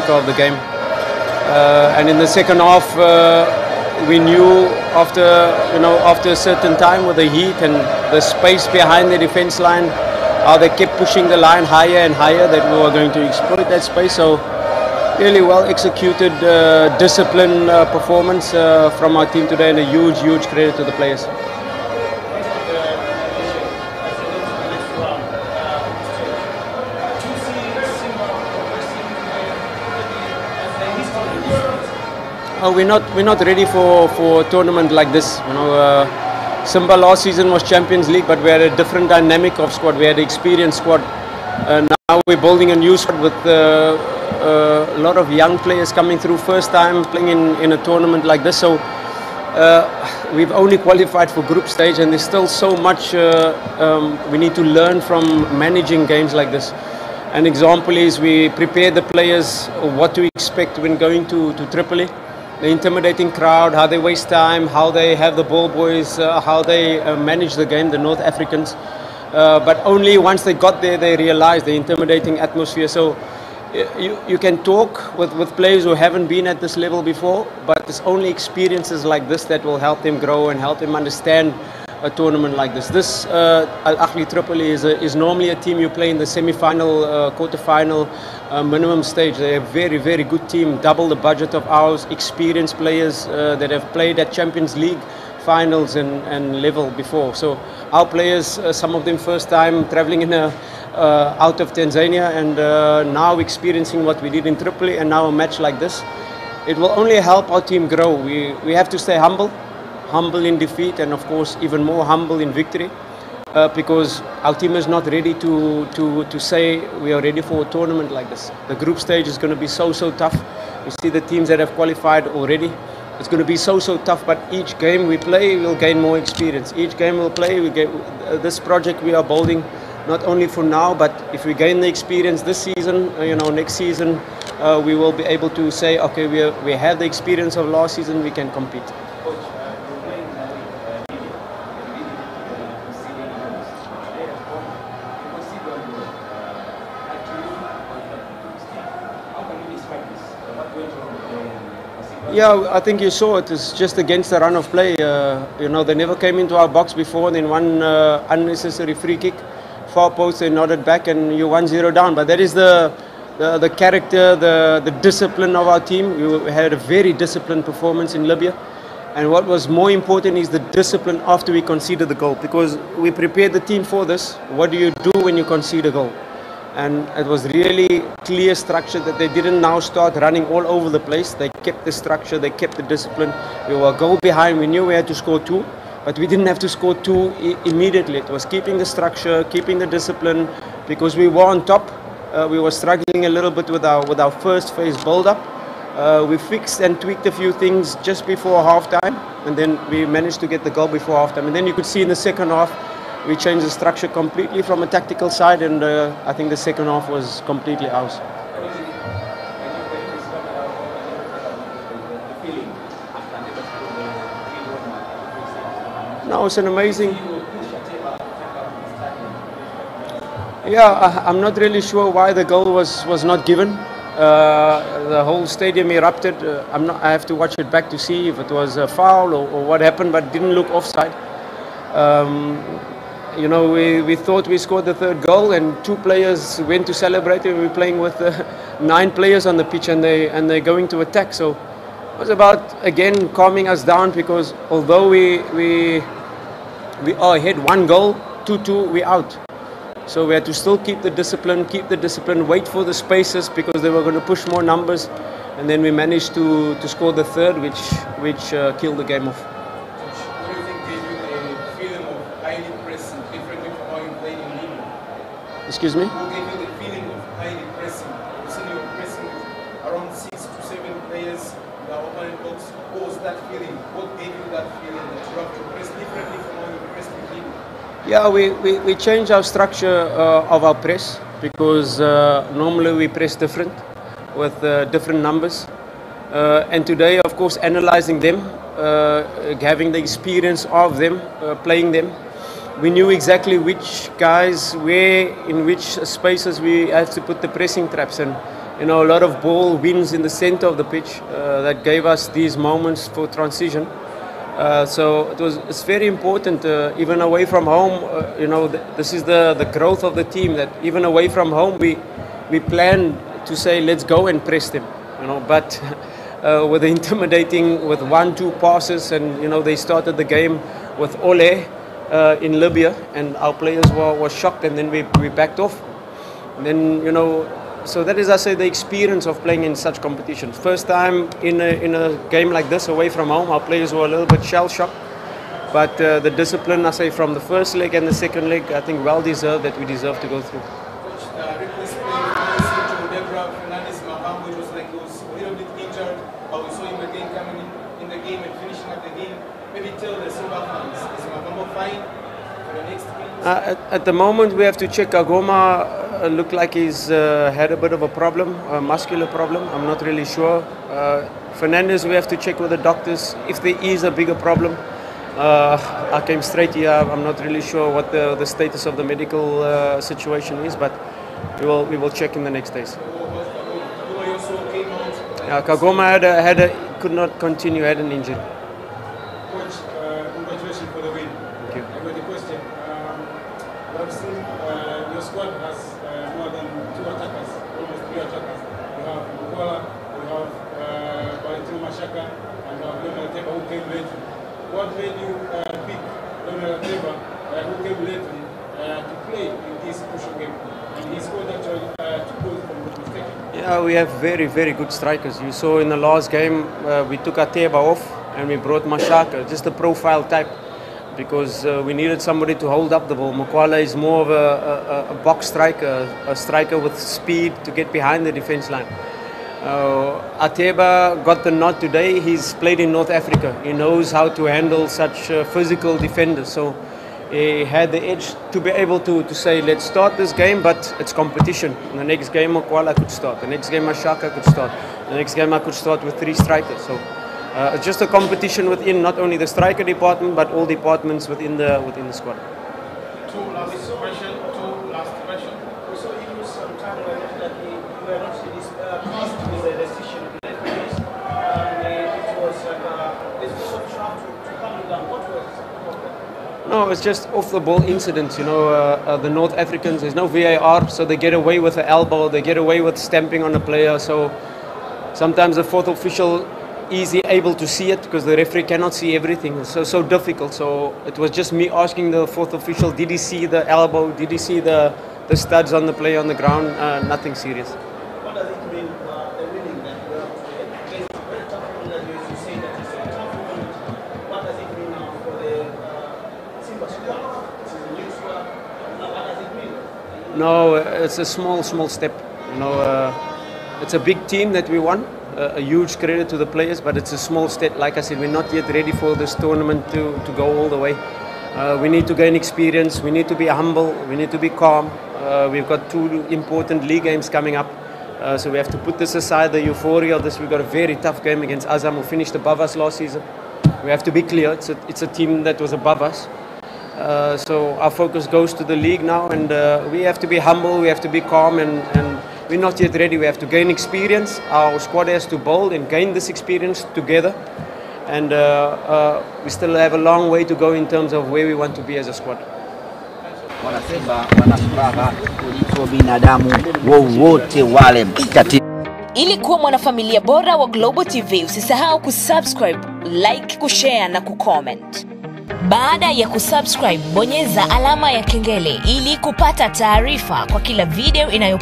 tempo of the game. And in the second half, we knew after a certain time with the heat and the space behind the defense line, how they kept pushing the line higher and higher, that we were going to exploit that space. So really well executed, disciplined performance from our team today, and a huge credit to the players. We're not ready for a tournament like this. Simba last season was Champions League, but we had a different dynamic of squad. We had an experienced squad. Now we're building a new squad with a lot of young players coming through, first time playing in a tournament like this. So we've only qualified for group stage, and there's still so much we need to learn from managing games like this. An example is we prepare the players what to expect when going to Tripoli. The intimidating crowd, how they waste time, how they have the ball boys, how they manage the game, the North Africans. But only once they got there, they realized the intimidating atmosphere. So you can talk with players who haven't been at this level before, but it's only experiences like this that will help them grow and help them understand a tournament like this. This Al Ahly Tripoli is normally a team you play in the semi-final, quarter-final, minimum stage. They're a very good team, double the budget of ours, experienced players that have played at Champions League finals and level before. So our players, some of them first time traveling in out of Tanzania, and now experiencing what we did in Tripoli, and now a match like this. It will only help our team grow. We have to stay humble in defeat, and of course even more humble in victory, because our team is not ready to say we are ready for a tournament like this. The group stage is going to be so tough. You see the teams that have qualified already. It's going to be so tough, but each game we play, we'll gain more experience. Each game we'll play, we get this project we are building, not only for now, but if we gain the experience this season, next season, we will be able to say, okay, we have the experience of last season, we can compete. Yeah, I think you saw it. It's just against the run of play. They never came into our box before. Then one unnecessary free kick, far post, they nodded back, and you're 1-0 down. But that is the character, the discipline of our team. We had a very disciplined performance in Libya. And what was more important is the discipline after we conceded the goal, because we prepared the team for this. What do you do when you concede a goal? And it was really clear structure that they didn't now start running all over the place. They kept the structure, they kept the discipline. We were a goal behind, we knew we had to score 2, but we didn't have to score 2 immediately. It was keeping the structure, keeping the discipline, because we were on top. We were struggling a little bit with our first phase build-up. We fixed and tweaked a few things just before half-time, and then we managed to get the goal before half-time. And then you could see in the second half, we changed the structure completely from a tactical side, and I think the second half was completely ours. No, it's an amazing... Yeah, I'm not really sure why the goal was not given. The whole stadium erupted. I have to watch it back to see if it was a foul or what happened, but it didn't look offside. We thought we scored the third goal, and 2 players went to celebrate it. We were playing with 9 players on the pitch, and they're going to attack. So it was about, again, calming us down, because although we are ahead 1 goal, 2-2, we're out. So we had to still keep the discipline, wait for the spaces, because they were going to push more numbers, and then we managed to score the third, which killed the game off. Excuse me? Who gave you the feeling of highly pressing? You've seen you pressing around 6 to 7 players in the opponent box. What was that feeling? What gave you that feeling that you have to press differently from how you pressed the team? Yeah, we changed our structure of our press, because normally we press different with different numbers. And today, of course, analyzing them, having the experience of them, playing them. We knew exactly which guys, where, in which spaces we had to put the pressing traps, and a lot of ball wins in the center of the pitch that gave us these moments for transition. So it's very important, even away from home. This is the growth of the team, that even away from home we plan to say let's go and press them. But with the intimidating with 1-2 passes, and they started the game with Ole in Libya, and our players were shocked, and then we backed off. And then so that is, I say, the experience of playing in such competitions. First time in a game like this away from home, our players were a little bit shell-shocked. But the discipline, I say, from the first leg and the second leg, I think well deserved, that we deserve to go through. Coach, replace which was like he was a little bit injured, but we saw him again coming in the game and finishing up the game. Maybe tell the Simba fans, is Mahambo fine for the next game? At the moment, we have to check. Agoma looked like he's had a bit of a problem, a muscular problem. I'm not really sure. Fernandez, we have to check with the doctors if there is a bigger problem. I came straight here. I'm not really sure what the status of the medical situation is, but we will check in the next days. Kagoma could not continue, had an injury. Coach, congratulations for the win. Thank you. I got a question. I've seen your squad has more than 2 attackers, almost 3 attackers. You have Mukola, you have Kwanini Ashanga, and you have Donald Teba, who came lately. What made you pick Donald Teba, who came lately, to play in this crucial game? And he scored actually 2 goals from the mistake. Yeah, we have very, very good strikers. You saw in the last game, we took Ateba off and we brought Mashaka, just a profile type, because we needed somebody to hold up the ball. Mukwala is more of a box striker, a striker with speed to get behind the defense line. Ateba got the nod today. He's played in North Africa. He knows how to handle such physical defenders. So he had the edge to be able to say, let's start this game, but it's competition. In the next game, Mukwala could start. The next game, Mashaka could start. The next game, I could start with 3 strikers. So it's just a competition within not only the striker department, but all departments within the squad. Two last questions. We saw you some time that you were not pleased with the decision of the referees, and it was like this was a trap to come down. What was it? No, it's just off the ball incidents. The North Africans, there's no VAR, so they get away with the elbow, they get away with stamping on a player. So sometimes the fourth official is able to see it because the referee cannot see everything. It's so difficult. So it was just me asking the fourth official, did he see the elbow? Did he see the studs on the player on the ground? Nothing serious. What does it mean, the winning that you have today? It's a very tough one that you say that it's a tough one. What does it mean now for the Simba squad? This is a new squad. What does it mean? No, it's a small step. It's a big team that we won. A huge credit to the players, but it's a small step. Like I said, we're not yet ready for this tournament to go all the way. We need to gain experience. We need to be humble. We need to be calm. We've got 2 important league games coming up. So we have to put this aside, the euphoria of this. We've got a very tough game against Azam, who finished above us last season. We have to be clear. It's a team that was above us. So our focus goes to the league now, and we have to be humble. We have to be calm, and we're not yet ready. We have to gain experience. Our squad has to build and gain this experience together. And we still have a long way to go in terms of where we want to be as a squad. Wana Simba wana furaha kuliko binadamu wowote wale mtati. Ili kuwa mwanafamilia bora wa Global TV, usisahau kusubscribe, like, kushare na kucomment. Baada ya kusubscribe, bonyeza alama ya kengele ili kupata taarifa kwa kila video inayo